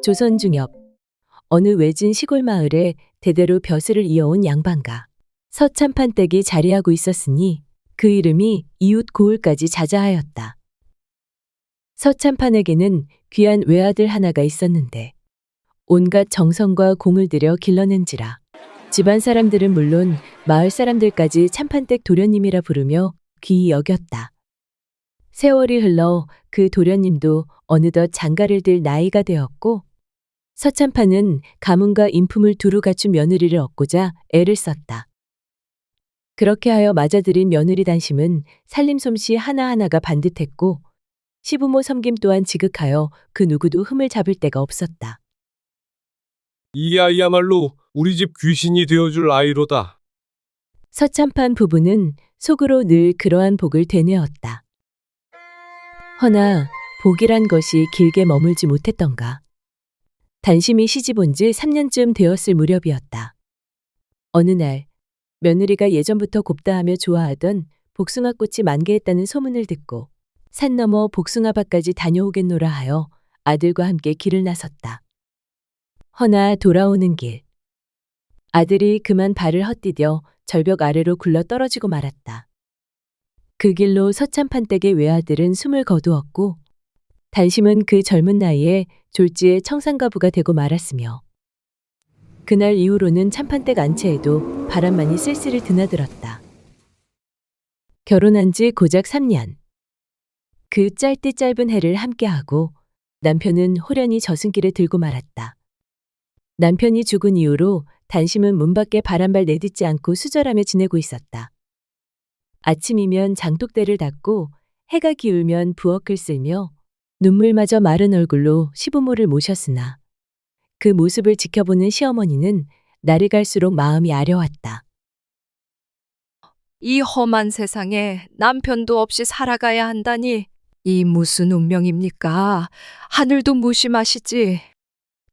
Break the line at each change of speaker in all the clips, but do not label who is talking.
조선 중엽 어느 외진 시골 마을에 대대로 벼슬을 이어온 양반가 서참판댁이 자리하고 있었으니 그 이름이 이웃 고을까지 자자하였다. 서참판에게는 귀한 외아들 하나가 있었는데 온갖 정성과 공을 들여 길러낸지라 집안 사람들은 물론 마을 사람들까지 참판댁 도련님이라 부르며 귀히 여겼다. 세월이 흘러 그 도련님도 어느덧 장가를 들 나이가 되었고 서참판은 가문과 인품을 두루 갖춘 며느리를 얻고자 애를 썼다. 그렇게 하여 맞아들인 며느리 단심은 살림 솜씨 하나하나가 반듯했고 시부모 섬김 또한 지극하여 그 누구도 흠을 잡을 데가 없었다.
이 아이야말로 우리 집 귀신이 되어줄 아이로다.
서참판 부부는 속으로 늘 그러한 복을 되뇌었다. 허나 복이란 것이 길게 머물지 못했던가. 단심이 시집 온 지 3년쯤 되었을 무렵이었다. 어느 날 며느리가 예전부터 곱다하며 좋아하던 복숭아꽃이 만개했다는 소문을 듣고 산 너머 복숭아밭까지 다녀오겠노라 하여 아들과 함께 길을 나섰다. 허나 돌아오는 길 아들이 그만 발을 헛디뎌 절벽 아래로 굴러 떨어지고 말았다. 그 길로 서참판댁의 외아들은 숨을 거두었고 단심은 그 젊은 나이에 졸지에 청산가부가 되고 말았으며 그날 이후로는 참판댁 안채에도 바람만이 쓸쓸히 드나들었다. 결혼한 지 고작 3년. 그 짧디 짧은 해를 함께하고 남편은 호련히 저승길에 들고 말았다. 남편이 죽은 이후로 단심은 문 밖에 바람발 내딛지 않고 수절하며 지내고 있었다. 아침이면 장독대를 닫고 해가 기울면 부엌을 쓸며 눈물마저 마른 얼굴로 시부모를 모셨으나 그 모습을 지켜보는 시어머니는 날이 갈수록 마음이 아려왔다.
이 험한 세상에 남편도 없이 살아가야 한다니 이 무슨 운명입니까? 하늘도 무심하시지.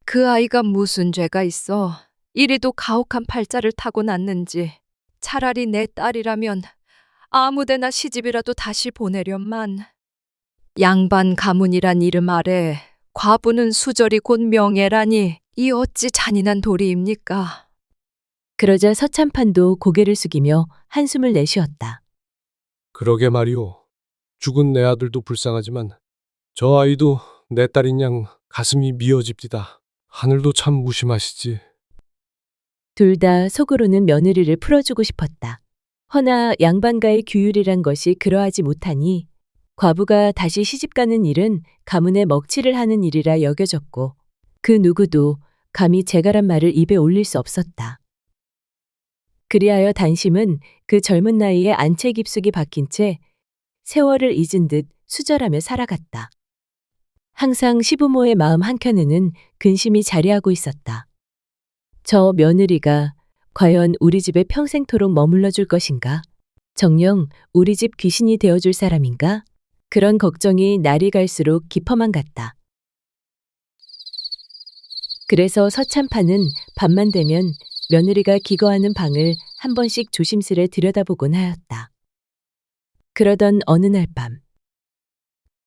그 아이가 무슨 죄가 있어 이리도 가혹한 팔자를 타고 났는지 차라리 내 딸이라면 아무데나 시집이라도 다시 보내련만. 양반 가문이란 이름 아래 과부는 수절이 곧 명예라니 이 어찌 잔인한 도리입니까?
그러자 서참판도 고개를 숙이며 한숨을 내쉬었다.
그러게 말이오. 죽은 내 아들도 불쌍하지만 저 아이도 내 딸인 양 가슴이 미어집디다. 하늘도 참 무심하시지.
둘 다 속으로는 며느리를 풀어주고 싶었다. 허나 양반가의 규율이란 것이 그러하지 못하니 과부가 다시 시집가는 일은 가문의 먹칠을 하는 일이라 여겨졌고 그 누구도 감히 재가란 말을 입에 올릴 수 없었다. 그리하여 단심은 그 젊은 나이에 안채 깊숙이 박힌 채 세월을 잊은 듯 수절하며 살아갔다. 항상 시부모의 마음 한켠에는 근심이 자리하고 있었다. 저 며느리가 과연 우리 집에 평생토록 머물러 줄 것인가? 정녕 우리 집 귀신이 되어줄 사람인가? 그런 걱정이 날이 갈수록 깊어만 갔다. 그래서 서참판은 밤만 되면 며느리가 기거하는 방을 한 번씩 조심스레 들여다보곤 하였다. 그러던 어느 날 밤,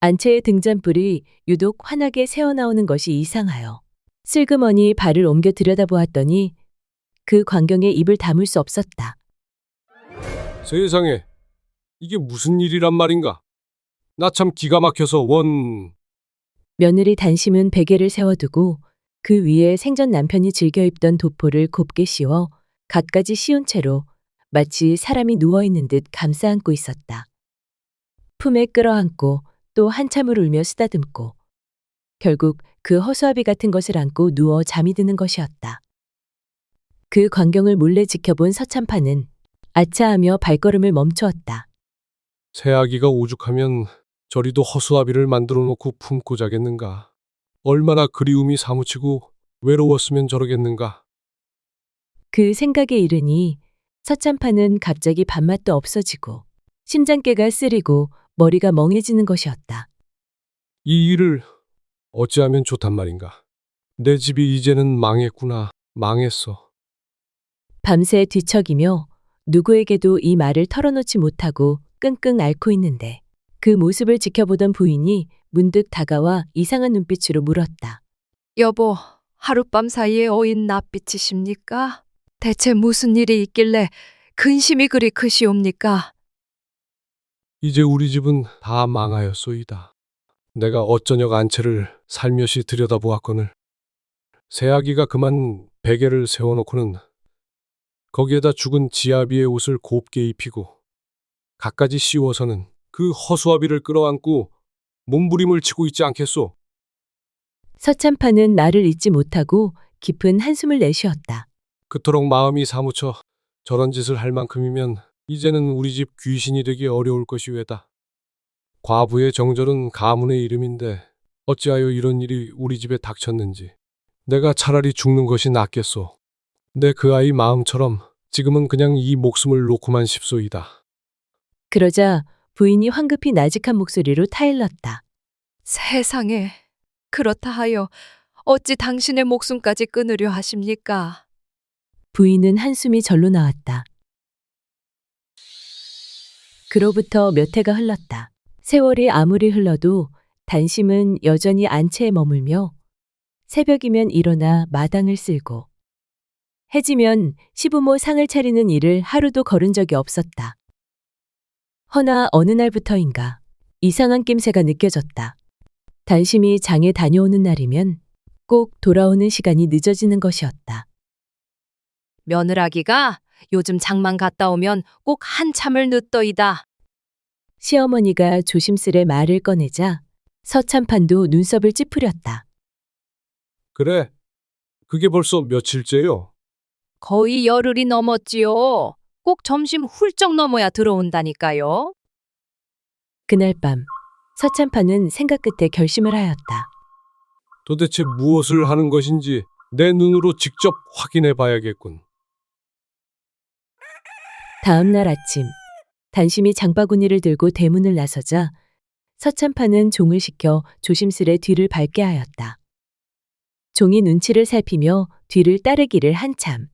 안채의 등잔불이 유독 환하게 새어나오는 것이 이상하여 슬그머니 발을 옮겨 들여다보았더니 그 광경에 입을 다물 수 없었다.
세상에, 이게 무슨 일이란 말인가? 나 참 기가 막혀서
며느리 단심은 베개를 세워두고 그 위에 생전 남편이 즐겨 입던 도포를 곱게 씌워 갖가지 씌운 채로 마치 사람이 누워있는 듯 감싸 안고 있었다. 품에 끌어안고 또 한참을 울며 쓰다듬고 결국 그 허수아비 같은 것을 안고 누워 잠이 드는 것이었다. 그 광경을 몰래 지켜본 서참판은 아차하며 발걸음을 멈추었다.
새아기가 오죽하면 저리도 허수아비를 만들어 놓고 품고 자겠는가. 얼마나 그리움이 사무치고 외로웠으면 저러겠는가.
그 생각에 이르니 서참판은 갑자기 밥맛도 없어지고 심장깨가 쓰리고 머리가 멍해지는 것이었다.
이 일을 어찌하면 좋단 말인가. 내 집이 이제는 망했구나. 망했어.
밤새 뒤척이며 누구에게도 이 말을 털어놓지 못하고 끙끙 앓고 있는데 그 모습을 지켜보던 부인이 문득 다가와 이상한 눈빛으로 물었다.
여보, 하룻밤 사이에 어인 낯빛이십니까? 대체 무슨 일이 있길래 근심이 그리 크시옵니까?
이제 우리 집은 다 망하였소이다. 내가 어쩌녁 안채를 살며시 들여다보았거늘 새아기가 그만 베개를 세워놓고는 거기에다 죽은 지아비의 옷을 곱게 입히고 갖가지 씌워서는 그 허수아비를 끌어안고 몸부림을 치고 있지 않겠소?
서참파는 나를 잊지 못하고 깊은 한숨을 내쉬었다.
그토록 마음이 사무쳐 저런 짓을 할 만큼이면 이제는 우리 집 귀신이 되기 어려울 것이 왜다. 과부의 정절은 가문의 이름인데 어찌하여 이런 일이 우리 집에 닥쳤는지. 내가 차라리 죽는 것이 낫겠소. 내 그 아이 마음처럼 지금은 그냥 이 목숨을 놓고만 싶소이다.
그러자 부인이 황급히 나직한 목소리로 타일렀다.
세상에, 그렇다 하여 어찌 당신의 목숨까지 끊으려 하십니까?
부인은 한숨이 절로 나왔다. 그로부터 몇 해가 흘렀다. 세월이 아무리 흘러도 단심은 여전히 안채에 머물며 새벽이면 일어나 마당을 쓸고 해지면 시부모 상을 차리는 일을 하루도 거른 적이 없었다. 허나 어느 날부터인가 이상한 낌새가 느껴졌다. 단심이 장에 다녀오는 날이면 꼭 돌아오는 시간이 늦어지는 것이었다.
며느라기가 요즘 장만 갔다 오면 꼭 한참을 늦더이다.
시어머니가 조심스레 말을 꺼내자 서참판도 눈썹을 찌푸렸다.
그래, 그게 벌써 며칠째요?
거의 열흘이 넘었지요. 꼭 점심 훌쩍 넘어야 들어온다니까요.
그날 밤 서참판은 생각 끝에 결심을 하였다.
도대체 무엇을 하는 것인지 내 눈으로 직접 확인해 봐야겠군.
다음 날 아침 단심이 장바구니를 들고 대문을 나서자 서참판은 종을 시켜 조심스레 뒤를 밟게 하였다. 종이 눈치를 살피며 뒤를 따르기를 한참.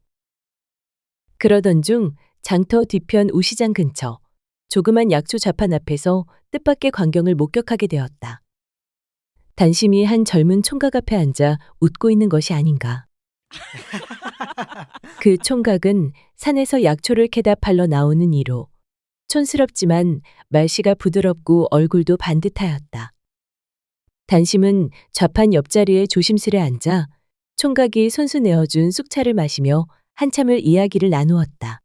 그러던 중 장터 뒤편 우시장 근처 조그만 약초 좌판 앞에서 뜻밖의 광경을 목격하게 되었다. 단심이 한 젊은 총각 앞에 앉아 웃고 있는 것이 아닌가. 그 총각은 산에서 약초를 캐다 팔러 나오는 이로 촌스럽지만 말씨가 부드럽고 얼굴도 반듯하였다. 단심은 좌판 옆자리에 조심스레 앉아 총각이 손수 내어준 쑥차를 마시며 한참을 이야기를 나누었다.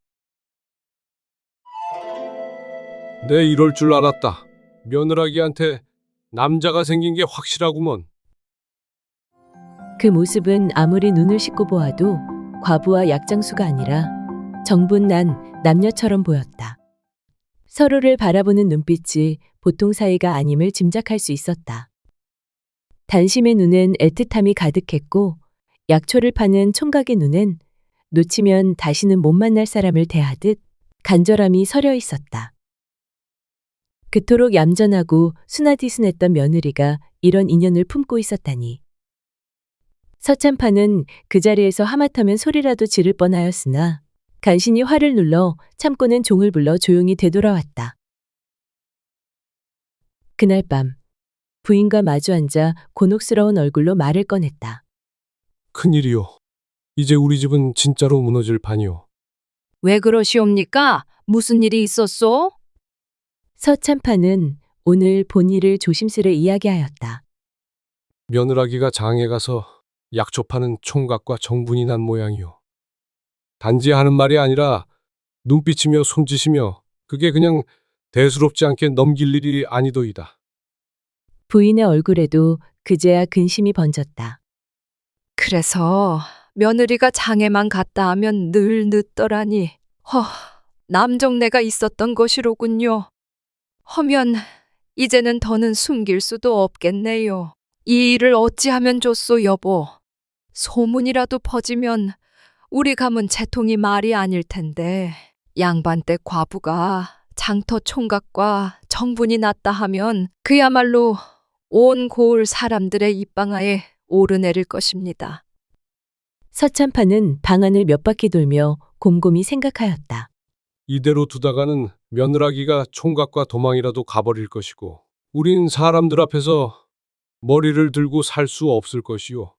내 이럴 줄 알았다. 며느라기한테 남자가 생긴 게 확실하구먼.
그 모습은 아무리 눈을 씻고 보아도 과부와 약장수가 아니라 정분난 남녀처럼 보였다. 서로를 바라보는 눈빛이 보통 사이가 아님을 짐작할 수 있었다. 단심의 눈엔 애틋함이 가득했고 약초를 파는 총각의 눈엔 놓치면 다시는 못 만날 사람을 대하듯 간절함이 서려 있었다. 그토록 얌전하고 순하디순했던 며느리가 이런 인연을 품고 있었다니. 서참파는 그 자리에서 하마터면 소리라도 지를 뻔하였으나 간신히 화를 눌러 참고는 종을 불러 조용히 되돌아왔다. 그날 밤 부인과 마주 앉아 곤혹스러운 얼굴로 말을 꺼냈다.
큰일이요. 이제 우리 집은 진짜로 무너질 판이요.
왜 그러시옵니까? 무슨 일이 있었소?
서참파는 오늘 본 일을 조심스레 이야기하였다.
며느라기가 장에 가서 약초 파는 총각과 정분이 난 모양이요. 단지 하는 말이 아니라 눈빛이며 손짓이며 그게 그냥 대수롭지 않게 넘길 일이 아니도이다.
부인의 얼굴에도 그제야 근심이 번졌다.
그래서 며느리가 장에만 갔다 하면 늘 늦더라니. 남정네가 있었던 것이로군요. 허면 이제는 더는 숨길 수도 없겠네요. 이 일을 어찌하면 좋소, 여보. 소문이라도 퍼지면 우리 가문 채통이 말이 아닐 텐데 양반댁 과부가 장터 총각과 정분이 났다 하면 그야말로 온 고을 사람들의 입방아에 오르내릴 것입니다.
서참파는 방안을 몇 바퀴 돌며 곰곰이 생각하였다.
이대로 두다가는 며느라기가 총각과 도망이라도 가버릴 것이고 우린 사람들 앞에서 머리를 들고 살 수 없을 것이요.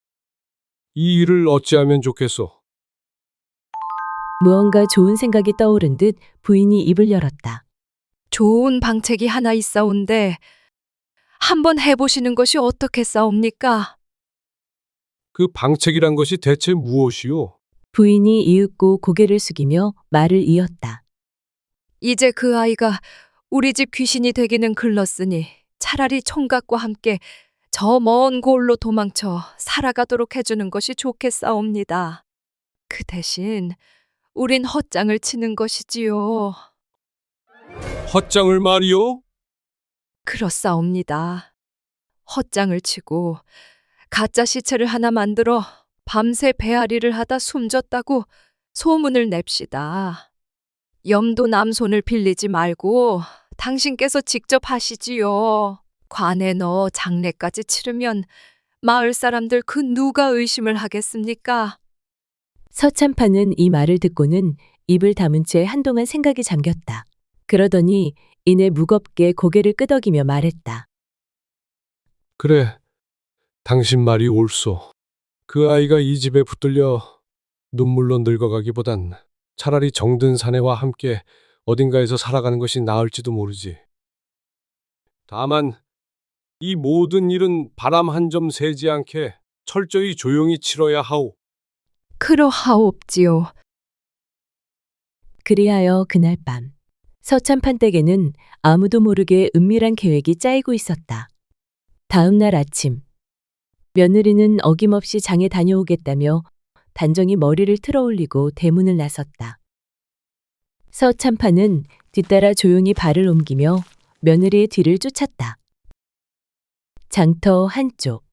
이 일을 어찌하면 좋겠소?
무언가 좋은 생각이 떠오른 듯 부인이 입을 열었다.
좋은 방책이 하나 있사온데 한번 해보시는 것이 어떻겠사옵니까?
그 방책이란 것이 대체 무엇이요?
부인이 이윽고 고개를 숙이며 말을 이었다.
이제 그 아이가 우리 집 귀신이 되기는 글렀으니 차라리 총각과 함께 저 먼 골로 도망쳐 살아가도록 해주는 것이 좋겠사옵니다. 그 대신 우린 헛장을 치는 것이지요.
헛장을 말이요?
그렇사옵니다. 헛장을 치고 가짜 시체를 하나 만들어 밤새 배앓이를 하다 숨졌다고 소문을 냅시다. 염도 남손을 빌리지 말고 당신께서 직접 하시지요. 관에 넣어 장례까지 치르면 마을 사람들 그 누가 의심을 하겠습니까?
서참판은 이 말을 듣고는 입을 다문 채 한동안 생각이 잠겼다. 그러더니 이내 무겁게 고개를 끄덕이며 말했다.
그래, 당신 말이 옳소. 그 아이가 이 집에 붙들려 눈물로 늙어가기보단 차라리 정든 사내와 함께 어딘가에서 살아가는 것이 나을지도 모르지. 다만 이 모든 일은 바람 한 점 새지 않게 철저히 조용히 치러야 하오.
그러하옵지요.
그리하여 그날 밤 서참판 댁에는 아무도 모르게 은밀한 계획이 짜이고 있었다. 다음 날 아침 며느리는 어김없이 장에 다녀오겠다며 단정히 머리를 틀어올리고 대문을 나섰다. 서참판은 뒤따라 조용히 발을 옮기며 며느리의 뒤를 쫓았다. 장터 한쪽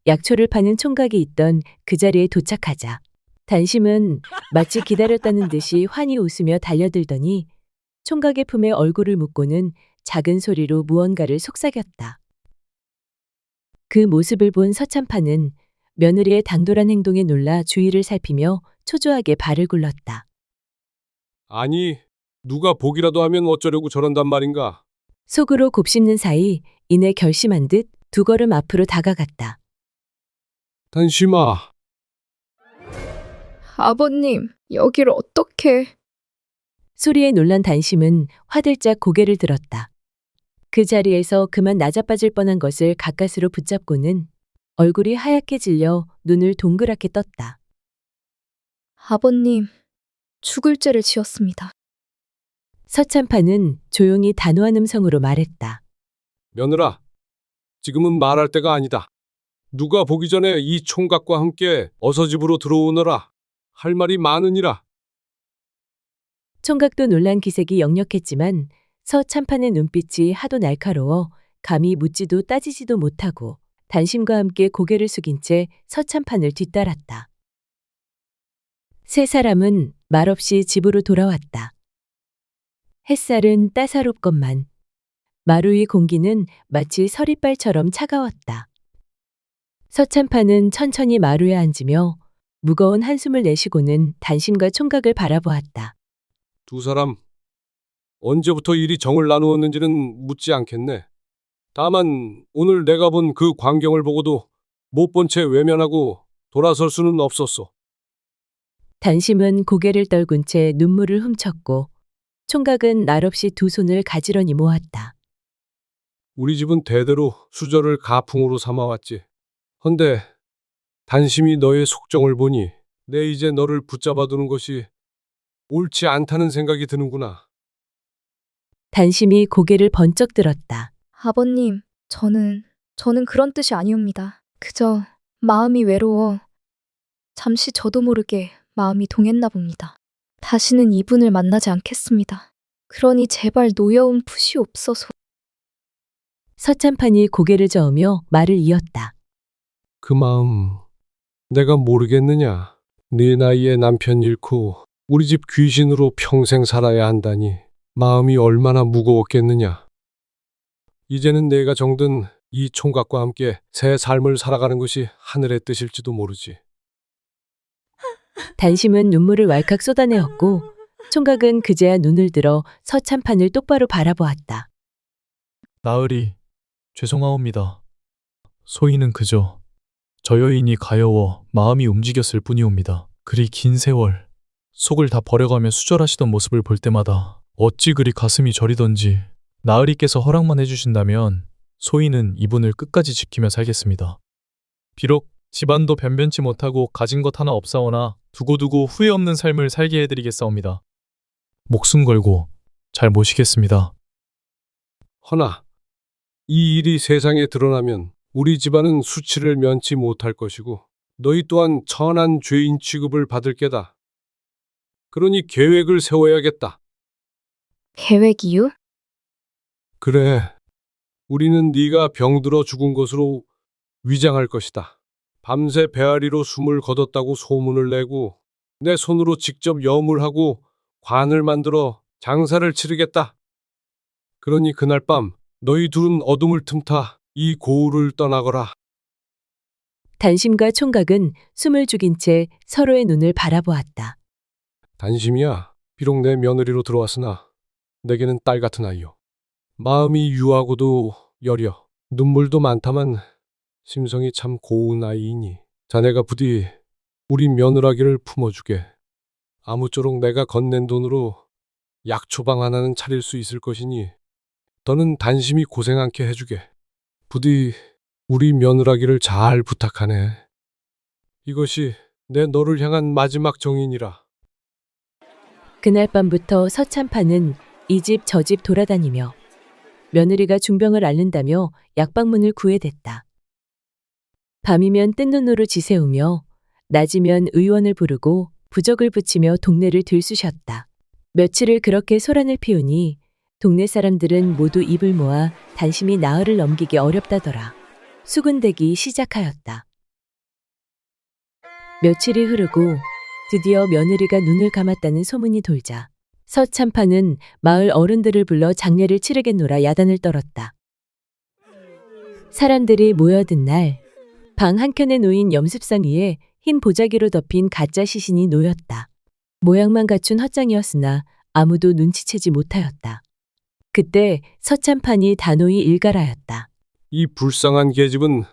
약초를 파는 총각이 있던 그 자리에 도착하자 단심은 마치 기다렸다는 듯이 환히 웃으며 달려들더니 총각의 품에 얼굴을 묻고는 작은 소리로 무언가를 속삭였다. 그 모습을 본 서참판은 며느리의 당돌한 행동에 놀라 주위를 살피며 초조하게 발을 굴렀다.
아니, 누가 보기라도 하면 어쩌려고 저런단 말인가?
속으로 곱씹는 사이 이내 결심한 듯 두 걸음 앞으로 다가갔다.
단심아,
아버님, 여기를 어떻게...
소리에 놀란 단심은 화들짝 고개를 들었다. 그 자리에서 그만 낮아빠질 뻔한 것을 가까스로 붙잡고는 얼굴이 하얗게 질려 눈을 동그랗게 떴다.
아버님, 죽을 죄를 지었습니다.
서참판은 조용히 단호한 음성으로 말했다.
며느라, 지금은 말할 때가 아니다. 누가 보기 전에 이 총각과 함께 어서 집으로 들어오너라. 할 말이 많으니라.
총각도 놀란 기색이 역력했지만 서참판의 눈빛이 하도 날카로워 감히 묻지도 따지지도 못하고 단심과 함께 고개를 숙인 채 서참판을 뒤따랐다. 세 사람은 말없이 집으로 돌아왔다. 햇살은 따사롭건만 마루 위 공기는 마치 서리빨처럼 차가웠다. 서참판은 천천히 마루에 앉으며 무거운 한숨을 내쉬고는 단심과 총각을 바라보았다.
두 사람, 언제부터 일이 정을 나누었는지는 묻지 않겠네. 다만 오늘 내가 본 그 광경을 보고도 못 본 채 외면하고 돌아설 수는 없었소.
단심은 고개를 떨군 채 눈물을 훔쳤고 총각은 날없이 두 손을 가지런히 모았다.
우리 집은 대대로 수저를 가풍으로 삼아왔지. 헌데 단심이 너의 속정을 보니 내 이제 너를 붙잡아두는 것이 옳지 않다는 생각이 드는구나.
단심이 고개를 번쩍 들었다.
아버님, 저는 그런 뜻이 아니옵니다. 그저 마음이 외로워 잠시 저도 모르게 마음이 동했나 봅니다. 다시는 이분을 만나지 않겠습니다. 그러니 제발 노여움 푸시옵소서.
서참판이 고개를 저으며 말을 이었다.
그 마음 내가 모르겠느냐. 네 나이에 남편 잃고 우리 집 귀신으로 평생 살아야 한다니 마음이 얼마나 무거웠겠느냐. 이제는 내가 정든 이 총각과 함께 새 삶을 살아가는 것이 하늘의 뜻일지도 모르지.
단심은 눈물을 왈칵 쏟아내었고 총각은 그제야 눈을 들어 서참판을 똑바로 바라보았다.
나으리, 죄송하옵니다. 소희는 그저 저 여인이 가여워 마음이 움직였을 뿐이옵니다. 그리 긴 세월 속을 다 버려가며 수절하시던 모습을 볼 때마다 어찌 그리 가슴이 저리던지 나으리께서 허락만 해주신다면 소희는 이분을 끝까지 지키며 살겠습니다. 비록 집안도 변변치 못하고 가진 것 하나 없사오나 두고두고 후회 없는 삶을 살게 해드리겠사옵니다. 목숨 걸고 잘 모시겠습니다.
허나 이 일이 세상에 드러나면 우리 집안은 수치를 면치 못할 것이고 너희 또한 천한 죄인 취급을 받을 게다. 그러니 계획을 세워야겠다.
계획이요?
그래, 우리는 네가 병들어 죽은 것으로 위장할 것이다. 밤새 배앓이로 숨을 거뒀다고 소문을 내고 내 손으로 직접 염을 관을 만들어 장사를 치르겠다. 그러니 그날 밤 너희 둘은 어둠을 틈타 이 고을을 떠나거라.
단심과 총각은 숨을 죽인 채 서로의 눈을 바라보았다.
단심이야, 비록 내 며느리로 들어왔으나 내게는 딸 같은 아이요. 마음이 유하고도 여려 눈물도 많다만 심성이 참 고운 아이이니 자네가 부디 우리 며느라기를 품어주게. 아무쪼록 내가 건넨 돈으로 약초방 하나는 차릴 수 있을 것이니 너는 단심히 고생 않게 해주게. 부디 우리 며느라기를 잘 부탁하네. 이것이 내 너를 향한 마지막 정인이라.
그날 밤부터 서참파는 이 집 저 집 돌아다니며 며느리가 중병을 앓는다며 약방문을 구해댔다. 밤이면 뜬 눈으로 지새우며 낮이면 의원을 부르고 부적을 붙이며 동네를 들쑤셨다. 며칠을 그렇게 소란을 피우니 동네 사람들은 모두 입을 모아 단심이 나흘을 넘기기 어렵다더라. 수군대기 시작하였다. 며칠이 흐르고 드디어 며느리가 눈을 감았다는 소문이 돌자 서참파는 마을 어른들을 불러 장례를 치르겠노라 야단을 떨었다. 사람들이 모여든 날, 방 한켠에 놓인 염습상 위에 흰 보자기로 덮인 가짜 시신이 놓였다. 모양만 갖춘 헛장이었으나 아무도 눈치채지 못하였다. 그때 서참판이 단호히 일갈하였다.
이 불쌍한 계집은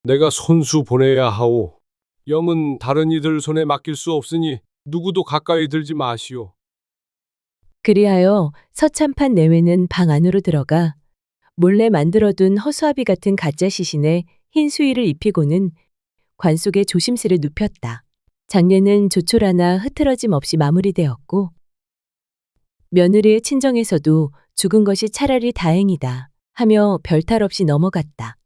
내가 손수 보내야 하오. 염은 다른 이들 손에 맡길 수 없으니 누구도 가까이 들지 마시오.
그리하여 서참판 내외는 방 안으로 들어가 몰래 만들어둔 허수아비 같은 가짜 시신에 흰 수의를 입히고는 관 속에 조심스레 눕혔다. 장례는 조촐하나 흐트러짐 없이 마무리되었고 며느리의 친정에서도 죽은 것이 차라리 다행이다 하며 별탈 없이 넘어갔다.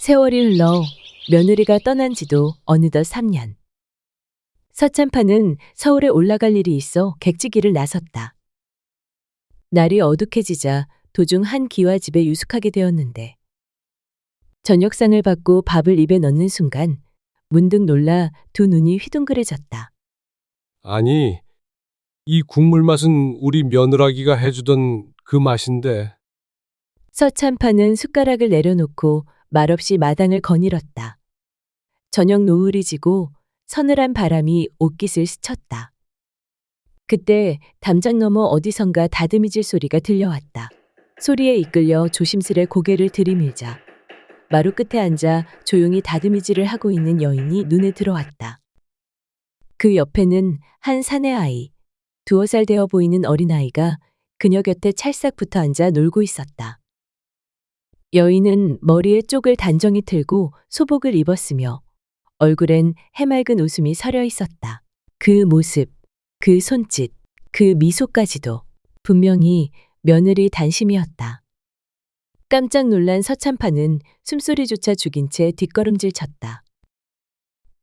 세월이 흘러 며느리가 떠난 지도 어느덧 3년. 서참파는 서울에 올라갈 일이 있어 객지기를 나섰다. 날이 어둑해지자 도중 한 기와집에 유숙하게 되었는데 저녁상을 받고 밥을 입에 넣는 순간 문득 놀라 두 눈이 휘둥그레졌다.
아니, 이 국물 맛은 우리 며느라기가 해주던 그 맛인데.
서참파는 숟가락을 내려놓고 말없이 마당을 거닐었다. 저녁 노을이 지고 서늘한 바람이 옷깃을 스쳤다. 그때 담장 너머 어디선가 다듬이질 소리가 들려왔다. 소리에 이끌려 조심스레 고개를 들이밀자 마루 끝에 앉아 조용히 다듬이질을 하고 있는 여인이 눈에 들어왔다. 그 옆에는 한 사내 아이, 2살 되어 보이는 어린아이가 그녀 곁에 찰싹 붙어 앉아 놀고 있었다. 여인은 머리에 쪽을 단정히 틀고 소복을 입었으며 얼굴엔 해맑은 웃음이 서려 있었다. 그 모습, 그 손짓, 그 미소까지도 분명히 며느리 단심이었다. 깜짝 놀란 서참파는 숨소리조차 죽인 채 뒷걸음질 쳤다.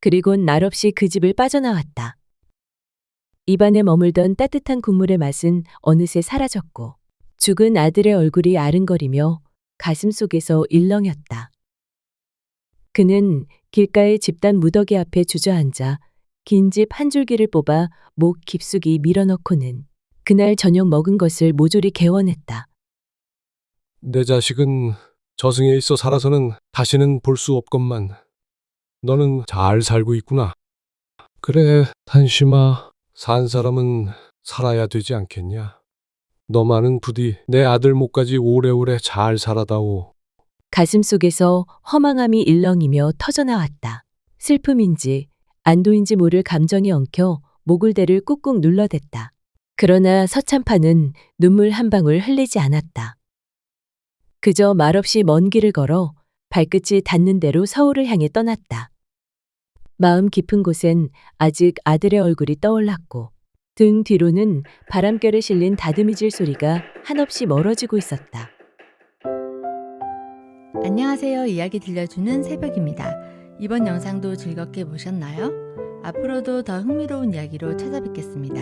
그리곤 말없이 그 집을 빠져나왔다. 입안에 머물던 따뜻한 국물의 맛은 어느새 사라졌고 죽은 아들의 얼굴이 아른거리며 가슴 속에서 일렁였다. 그는 길가의 집단 무더기 앞에 주저앉아 긴 집 한 줄기를 뽑아 목 깊숙이 밀어넣고는 그날 저녁 먹은 것을 모조리 개원했다.
내 자식은 저승에 있어 살아서는 다시는 볼 수 없건만 너는 잘 살고 있구나. 그래, 단심아, 산 사람은 살아야 되지 않겠냐. 너만은 부디 내 아들 목까지 오래오래 잘 살아다오.
가슴속에서 허망함이 일렁이며 터져나왔다. 슬픔인지 안도인지 모를 감정이 엉켜 목을대를 꾹꾹 눌러댔다. 그러나 서참파는 눈물 한 방울 흘리지 않았다. 그저 말없이 먼 길을 걸어 발끝이 닿는 대로 서울을 향해 떠났다. 마음 깊은 곳엔 아직 아들의 얼굴이 떠올랐고 등 뒤로는 바람결에 실린 다듬이질 소리가 한없이 멀어지고 있었다.
안녕하세요. 이야기 들려주는 새벽입니다. 이번 영상도 즐겁게 보셨나요? 앞으로도 더 흥미로운 이야기로 찾아뵙겠습니다.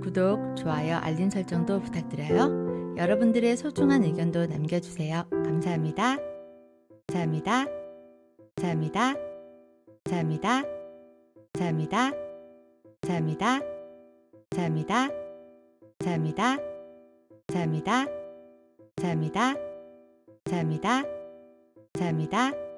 구독, 좋아요, 알림 설정도 부탁드려요. 여러분들의 소중한 의견도 남겨주세요. 감사합니다. 감사합니다. 감사합니다. 감사합니다. 감사합니다. 감사합니다. 감사합니다. 감사합니다. 감사합니다. 감사합니다. 감사합니다. 감사합니다.